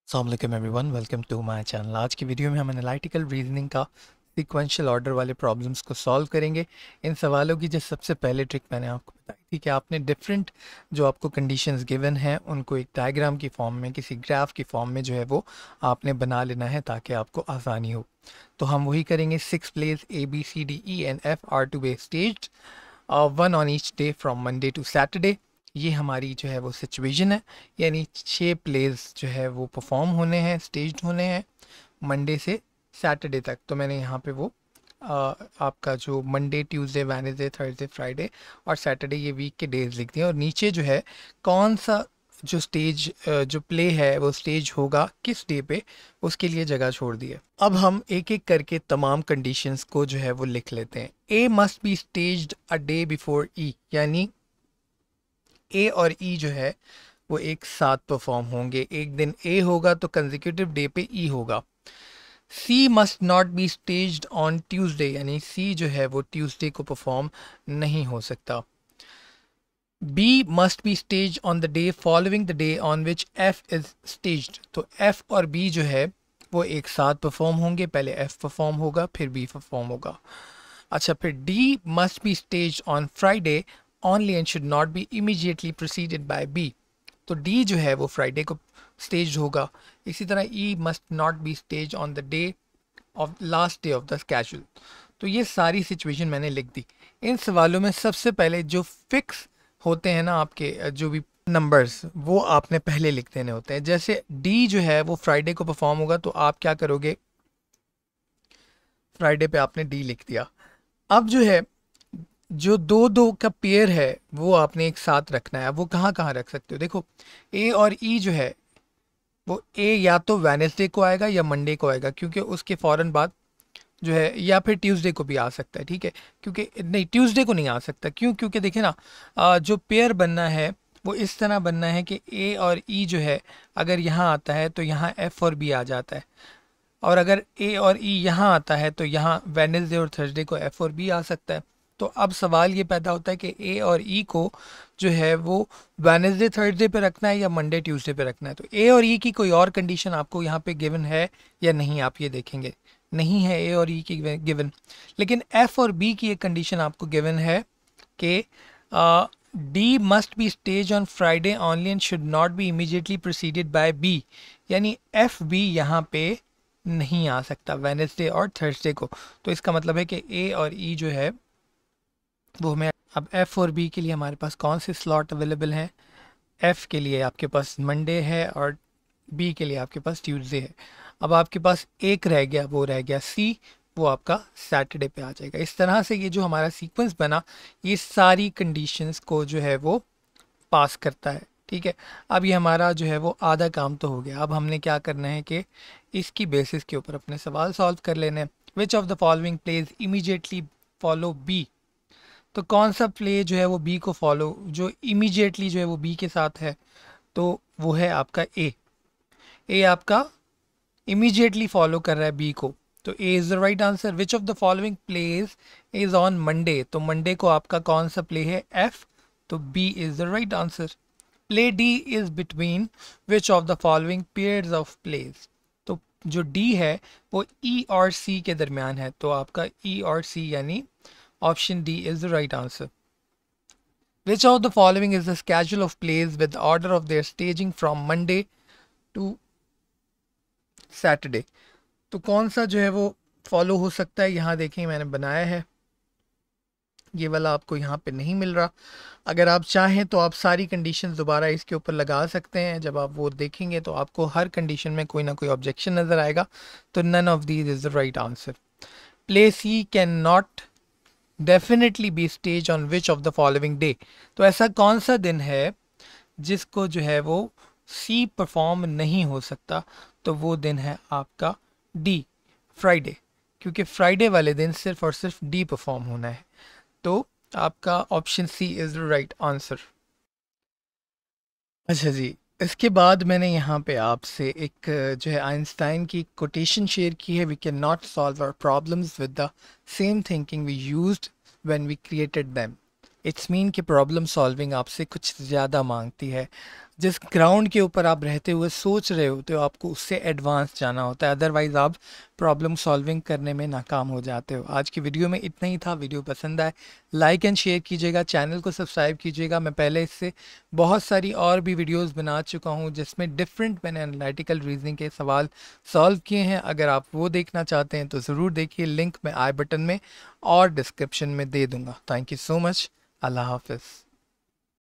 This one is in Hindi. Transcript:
अस्सलाम everyone, welcome to my channel. आज की वीडियो में हम एनालिटिकल रीजनिंग का सीक्वेंशियल ऑर्डर वाले प्रॉब्लम्स को सॉल्व करेंगे। इन सवालों की जो सबसे पहले ट्रिक मैंने आपको बताई थी कि आपने डिफरेंट जो आपको कंडीशंस गिवन हैं उनको एक डायग्राम की फॉर्म में, किसी ग्राफ की फॉर्म में जो है वो आपने बना लेना है ताकि आपको आसानी हो। तो हम वही करेंगे। 6 plays ABCDENF are to be staged, 1 on each day from Monday to Saturday. ये हमारी जो है वो सिचुएशन है, यानी 6 प्लेस जो है वो परफॉर्म होने हैं, स्टेज्ड होने हैं मंडे से सैटरडे तक। तो मैंने यहाँ पे वो आपका जो Monday, Tuesday, Wednesday, Thursday, Friday और सैटरडे ये वीक के डेज लिख दिए। और नीचे जो है कौन सा जो स्टेज जो प्ले है वो स्टेज होगा किस डे पे, उसके लिए जगह छोड़ दी है। अब हम एक एक करके तमाम कंडीशंस को जो है वो लिख लेते हैं। A must be staged a day before E, यानी ए और ई जो है वो एक साथ परफॉर्म होंगे। एक दिन ए होगा तो कंसेक्यूटिव डे पे ई होगा। C must not be staged on Tuesday, यानी सी जो है वो ट्यूसडे को परफॉर्म नहीं हो सकता। B must be stage on the day following the day on which F is staged, तो एफ और बी जो है वो एक साथ परफॉर्म होंगे। पहले एफ परफॉर्म होगा फिर बी परफॉर्म होगा। अच्छा, फिर D must be stage on Friday only and should not be immediately preceded by B, तो D जो है वो फ्राइडे को स्टेज होगा। इसी तरह E must not be staged on the day of last day of the schedule। तो ये सारी सिचुएशन मैंने लिख दी। इन सवालों में सबसे पहले जो फिक्स होते हैं ना आपके जो भी नंबर्स, वो आपने पहले लिख देने होते हैं। जैसे D जो है वो फ्राइडे को परफॉर्म होगा, तो आप क्या करोगे, फ्राइडे पे आपने D लिख दिया। अब जो है जो दो दो का पेयर है वो आपने एक साथ रखना है। वो कहाँ कहाँ रख सकते हो, देखो ए और ई जो है वो ए या तो वेडनेसडे को आएगा या मंडे को आएगा, क्योंकि उसके फ़ौरन बाद जो है, या फिर ट्यूसडे को भी आ सकता है। ठीक है, क्योंकि नहीं, ट्यूसडे को नहीं आ सकता। क्यों? क्योंकि देखिए ना, जो पेयर बनना है वो इस तरह बनना है कि ए और ई जो है अगर यहाँ आता है तो यहाँ एफ और बी आ जाता है, और अगर ए और ई यहाँ आता है तो यहाँ वेडनेसडे और थर्सडे को एफ और बी आ सकता है। तो अब सवाल ये पैदा होता है कि ए और ई को जो है वो वेडनेसडे थर्सडे पे रखना है या मंडे ट्यूसडे पे रखना है। तो ए और ई की कोई और कंडीशन आपको यहाँ पे गिवन है या नहीं, आप ये देखेंगे। नहीं है ए और ई की गिवन, लेकिन एफ और बी की एक कंडीशन आपको गिवन है कि D must be stage on Friday only and should not be immediately preceded by B, यानी एफ बी यहाँ पे नहीं आ सकता वेडनेसडे और थर्सडे को। तो इसका मतलब है कि ए और ई जो है वो हमें, अब एफ और बी के लिए हमारे पास कौन से स्लॉट अवेलेबल हैं। एफ के लिए आपके पास मंडे है और बी के लिए आपके पास ट्यूसडे है। अब आपके पास एक रह गया, वो रह गया सी, वो आपका सैटरडे पे आ जाएगा। इस तरह से ये जो हमारा सीक्वेंस बना, ये सारी कंडीशंस को जो है वो पास करता है। ठीक है, अब ये हमारा जो है वो आधा काम तो हो गया। अब हमने क्या करना है कि इसकी बेसिस के ऊपर अपने सवाल सॉल्व कर लेने हैं। Which of the following plays immediately follow B, तो कौन सा प्ले जो है वो बी को फॉलो, जो इमीडिएटली जो है वो बी के साथ है, तो वो है आपका ए। ए आपका इमीडिएटली फॉलो कर रहा है बी को, तो A is the right answer. Which of the following plays is on Monday, तो मंडे को आपका कौन सा प्ले है, एफ, तो B is the right answer. Play D is between which of the following pairs of plays, तो जो डी है वो ई और सी के दरमियान है, तो आपका ई और सी यानी option D is the right answer. Which of the following is the schedule of plays with order of their staging from Monday to Saturday, तो कौन सा जो है वो फॉलो हो सकता है। यहाँ देखें मैंने बनाया है, ये वाला आपको यहाँ पे नहीं मिल रहा। अगर आप चाहें तो आप सारी कंडीशंस दोबारा इसके ऊपर लगा सकते हैं। जब आप वो देखेंगे तो आपको हर कंडीशन में कोई ना कोई ऑब्जेक्शन नज़र आएगा। तो none of these is the right answer. Play C can not definitely be stage on which of the following day, तो ऐसा कौन सा दिन है जिसको जो है वो सी परफॉर्म नहीं हो सकता, तो वो दिन है आपका डी, फ्राइडे, क्योंकि फ्राइडे वाले दिन सिर्फ और सिर्फ डी परफॉर्म होना है। तो आपका option C is the right answer. अच्छा जी, इसके बाद मैंने यहाँ पे आपसे एक जो है आइंस्टाइन की कोटेशन शेयर की है। We can not solve our problems with the same thinking we used when we created them. It's mean कि प्रॉब्लम सॉल्विंग आपसे कुछ ज़्यादा मांगती है। जिस ग्राउंड के ऊपर आप रहते हुए सोच रहे होते हो आपको उससे एडवांस जाना होता है, अदरवाइज आप प्रॉब्लम सॉल्विंग करने में नाकाम हो जाते हो। आज की वीडियो में इतना ही था। वीडियो पसंद आए लाइक एंड शेयर कीजिएगा, चैनल को सब्सक्राइब कीजिएगा। मैं पहले इससे बहुत सारी और भी वीडियोस बना चुका हूं जिसमें डिफरेंट मैंने एनालिटिकल रीजनिंग के सवाल सॉल्व किए हैं। अगर आप वो देखना चाहते हैं तो ज़रूर देखिए, लिंक मैं आई बटन में और डिस्क्रिप्शन में दे दूँगा। Thank you so much. अल्लाह हाफिज़।